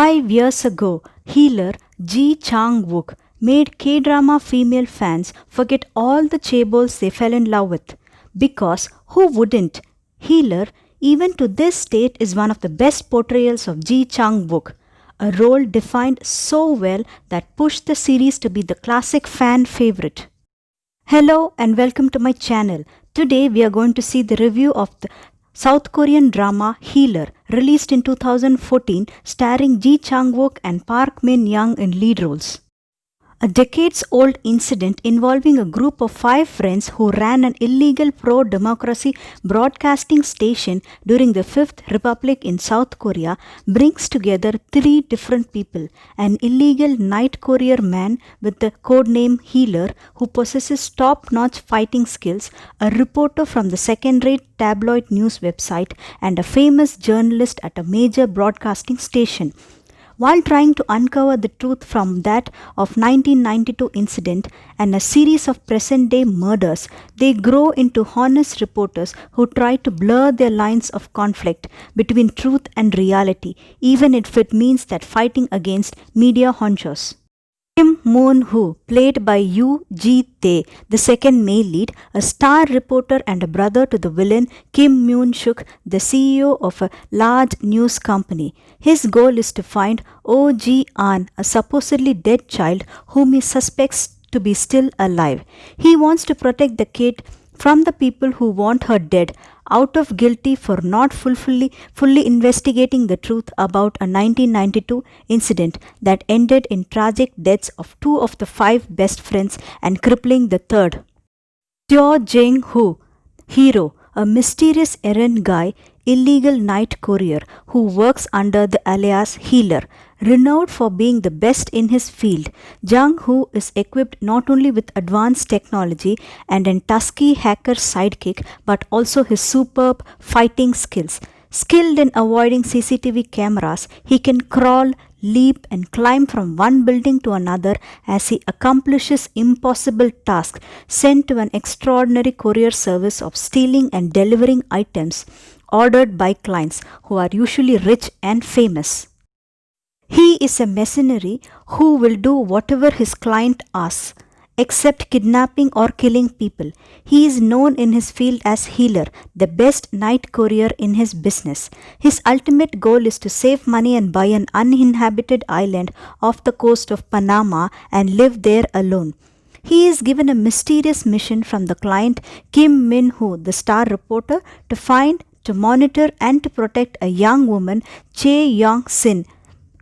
5 years ago, healer Ji Chang-wook made K-drama female fans forget all the chaebols they fell in love with. Because who wouldn't? Healer, even to this date, is one of the best portrayals of Ji Chang-wook, a role defined so well that pushed the series to be the classic fan favorite. Hello and welcome to my channel. Today we are going to see the review of the South Korean drama Healer, released in 2014, starring Ji Chang-wook and Park Min-young in lead roles. A decades-old incident involving a group of 5 friends who ran an illegal pro-democracy broadcasting station during the Fifth Republic in South Korea brings together 3 different people: an illegal night courier man with the codename Healer who possesses top-notch fighting skills, a reporter from the second-rate tabloid news website, and a famous journalist at a major broadcasting station. While trying to uncover the truth from that of 1992 incident and a series of present-day murders, they grow into honest reporters who try to blur their lines of conflict between truth and reality, even if it means that fighting against media honchos. Kim Moon-woo, played by Yoo Ji-tae, the second male lead, a star reporter and a brother to the villain Kim Myung-suk, the CEO of a large news company. His goal is to find Oh Ji-an, a supposedly dead child whom he suspects to be still alive. He wants to protect the kid from the people who want her dead, out of guilty for not fully investigating the truth about a 1992 incident that ended in tragic deaths of 2 of the 5 best friends and crippling the third. Seo Jang-hoo, hero, a mysterious errand guy, illegal night courier who works under the alias Healer. Renowned for being the best in his field, Jang-hoo is equipped not only with advanced technology and a tusky hacker sidekick but also his superb fighting skills. Skilled in avoiding CCTV cameras, he can crawl, leap and climb from one building to another as he accomplishes impossible tasks sent to an extraordinary courier service of stealing and delivering items ordered by clients who are usually rich and famous. He is a mercenary who will do whatever his client asks, except kidnapping or killing people. He is known in his field as Healer, the best night courier in his business. His ultimate goal is to save money and buy an uninhabited island off the coast of Panama and live there alone. He is given a mysterious mission from the client Kim Min-hoo, the star reporter, to find, to monitor and to protect a young woman, Chae Young-sin,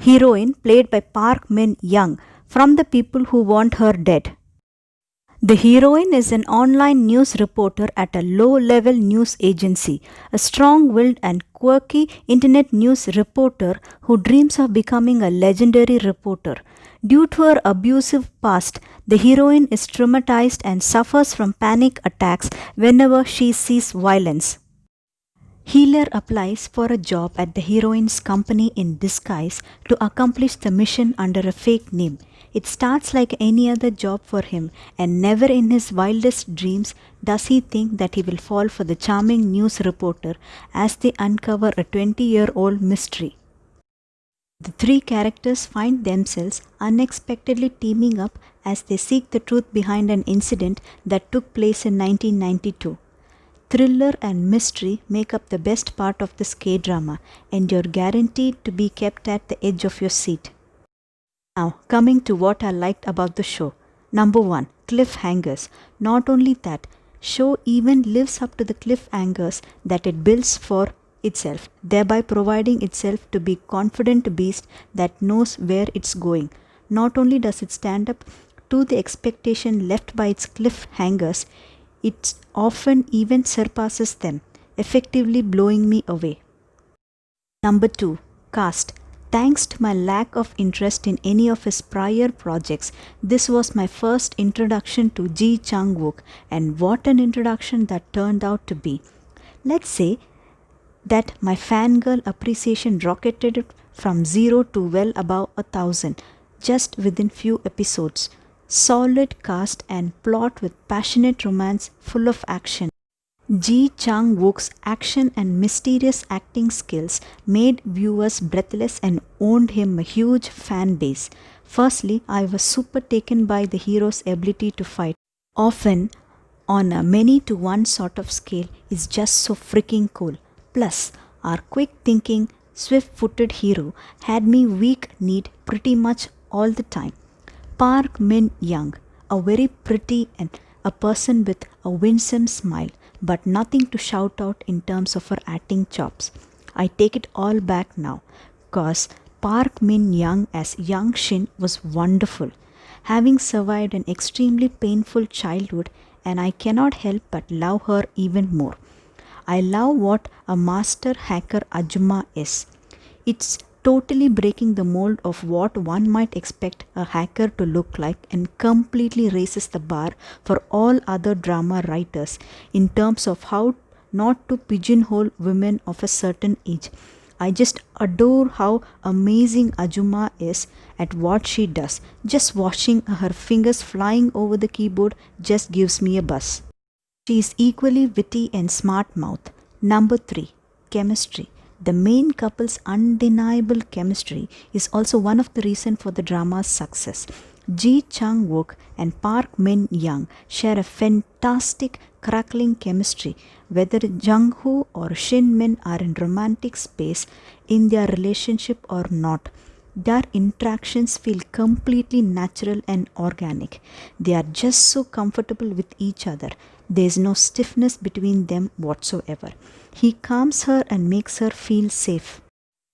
heroine played by Park Min-young, from the people who want her dead. The heroine is an online news reporter at a low-level news agency, a strong-willed and quirky internet news reporter who dreams of becoming a legendary reporter. Due to her abusive past, the heroine is traumatized and suffers from panic attacks whenever she sees violence. Healer applies for a job at the heroine's company in disguise to accomplish the mission under a fake name. It starts like any other job for him, and never in his wildest dreams does he think that he will fall for the charming news reporter as they uncover a 20-year-old mystery. The 3 characters find themselves unexpectedly teaming up as they seek the truth behind an incident that took place in 1992. Thriller and mystery make up the best part of this K-drama, and you're guaranteed to be kept at the edge of your seat. Now, coming to what I liked about the show. Number 1, cliffhangers. Not only that, show even lives up to the cliffhangers that it builds for itself, thereby providing itself to be confident beast that knows where it's going. Not only does it stand up to the expectation left by its cliffhangers, it often even surpasses them, effectively blowing me away. Number 2, cast. Thanks to my lack of interest in any of his prior projects, this was my first introduction to Ji Chang-wook, and what an introduction that turned out to be. Let's say that my fangirl appreciation rocketed from 0 to well above 1,000 just within few episodes. Solid cast and plot with passionate romance full of action. Ji Chang Wook's action and mysterious acting skills made viewers breathless and earned him a huge fan base. Firstly, I was super taken by the hero's ability to fight, often on a many to one sort of scale, is just so freaking cool. Plus, our quick thinking, swift footed hero had me weak kneed pretty much all the time. Park Min Young, a very pretty and a person with a winsome smile, but nothing to shout out in terms of her acting chops. I take it all back now, cause Park Min Young as Young Shin was wonderful, having survived an extremely painful childhood, and I cannot help but love her even more. I love what a master hacker Ajuma is. It's totally breaking the mold of what one might expect a hacker to look like and completely raises the bar for all other drama writers in terms of how not to pigeonhole women of a certain age. I just adore how amazing Ajuma is at what she does. Just watching her fingers flying over the keyboard just gives me a buzz. She is equally witty and smart mouth. Number 3. Chemistry. The main couple's undeniable chemistry is also one of the reasons for the drama's success. Ji Chang Wook and Park Min Young share a fantastic crackling chemistry. Whether Jung Ho or Shin Min are in romantic space in their relationship or not, their interactions feel completely natural and organic. They are just so comfortable with each other. There is no stiffness between them whatsoever. He calms her and makes her feel safe.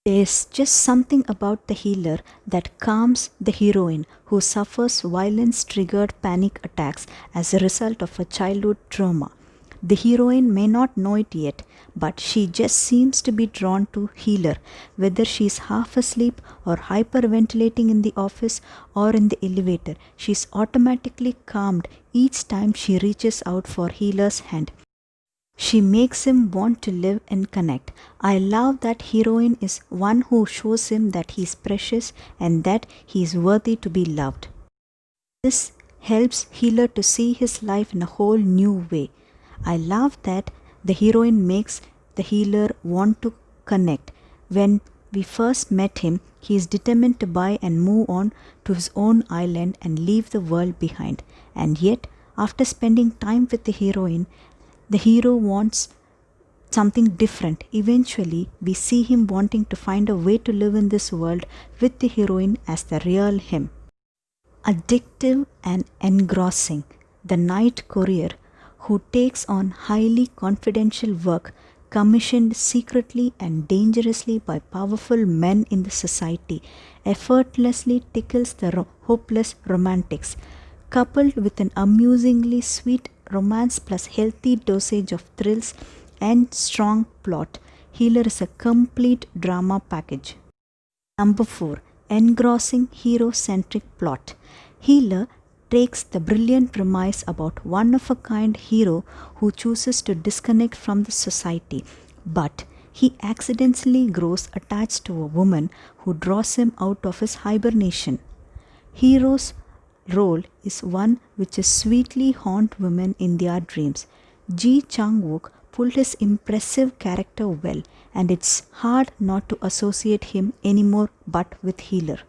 There's just something about the healer that calms the heroine who suffers violence triggered panic attacks as a result of a childhood trauma. The heroine may not know it yet, but she just seems to be drawn to healer, whether she is half asleep or hyperventilating in the office or in the elevator. She is automatically calmed each time she reaches out for healer's hand. She makes him want to live and connect. I love that heroine is one who shows him that he is precious and that he is worthy to be loved. This helps healer to see his life in a whole new way. I love that the heroine makes the healer want to connect. When we first met him, he is determined to buy and move on to his own island and leave the world behind. And yet, after spending time with the heroine, the hero wants something different. Eventually, we see him wanting to find a way to live in this world with the heroine as the real him. Addictive and engrossing. The night courier who takes on highly confidential work commissioned secretly and dangerously by powerful men in the society effortlessly tickles the hopeless romantics. Coupled with an amusingly sweet romance plus healthy dosage of thrills and strong plot, Healer is a complete drama package. Number 4. Engrossing hero-centric plot. Healer takes the brilliant premise about one-of-a-kind hero who chooses to disconnect from the society, but he accidentally grows attached to a woman who draws him out of his hibernation. Hero's role is one which is sweetly haunt women in their dreams. Ji Chang-wook pulled his impressive character well, and it's hard not to associate him anymore but with Healer.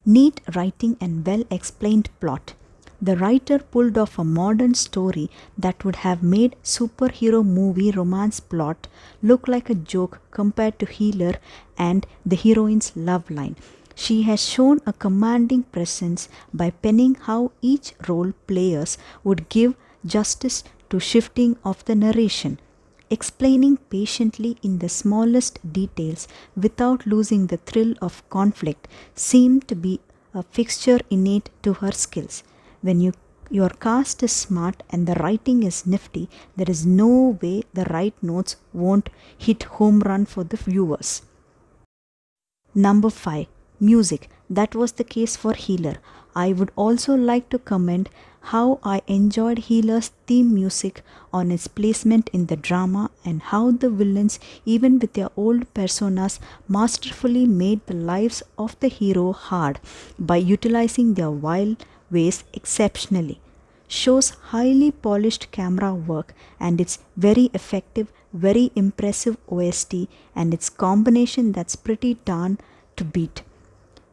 Neat writing and well-explained plot. The writer pulled off a modern story that would have made superhero movie romance plot look like a joke compared to Healer and the heroine's love line. She has shown a commanding presence by penning how each role players would give justice to shifting of the narration, explaining patiently in the smallest details without losing the thrill of conflict seemed to be a fixture innate to her skills. When your cast is smart and the writing is nifty, there is no way the right notes won't hit home run for the viewers. Number 5. Music. That was the case for Healer. I would also like to comment how I enjoyed Healer's theme music on its placement in the drama and how the villains, even with their old personas, masterfully made the lives of the hero hard by utilizing their wild ways exceptionally. shows highly polished camera work and its very effective, very impressive OST and its combination that's pretty darn to beat.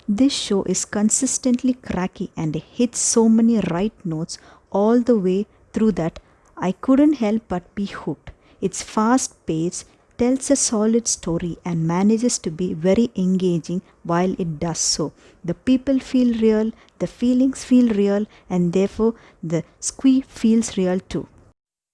This show is consistently cracky and hits so many right notes all the way through that I couldn't help but be hooked. It's fast paced, tells a solid story, and manages to be very engaging while it does so. The people feel real, the feelings feel real, and therefore the squee feels real too.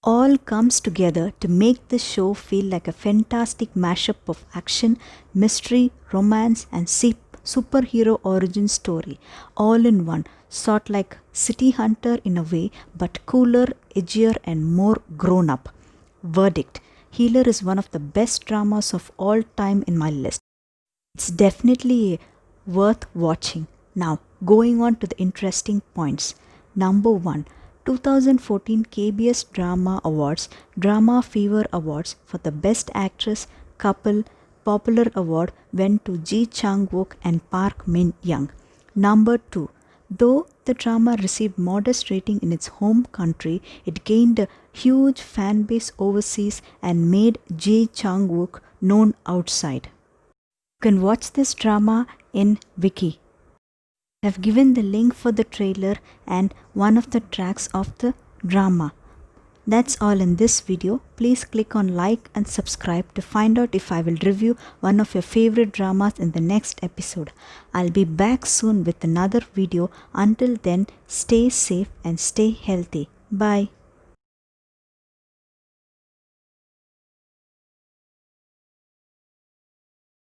All comes together to make the show feel like a fantastic mashup of action, mystery, romance, and superhero origin story, all in one, sort like City Hunter in a way, but cooler, edgier, and more grown up. Verdict: Healer is one of the best dramas of all time in my list. It's definitely worth watching. Now, going on to the interesting points. Number 1, 2014 KBS Drama Awards Drama Fever Awards for the Best Actress Couple Popular Award went to Ji Chang-wook and Park Min-young. Number 2, though the drama received modest rating in its home country, it gained a huge fan base overseas and made Ji Chang-wook known outside. You can watch this drama in Wiki. I have given the link for the trailer and one of the tracks of the drama. That's all in this video. Please click on like and subscribe to find out if I will review one of your favorite dramas in the next episode. I'll be back soon with another video. Until then, stay safe and stay healthy. Bye.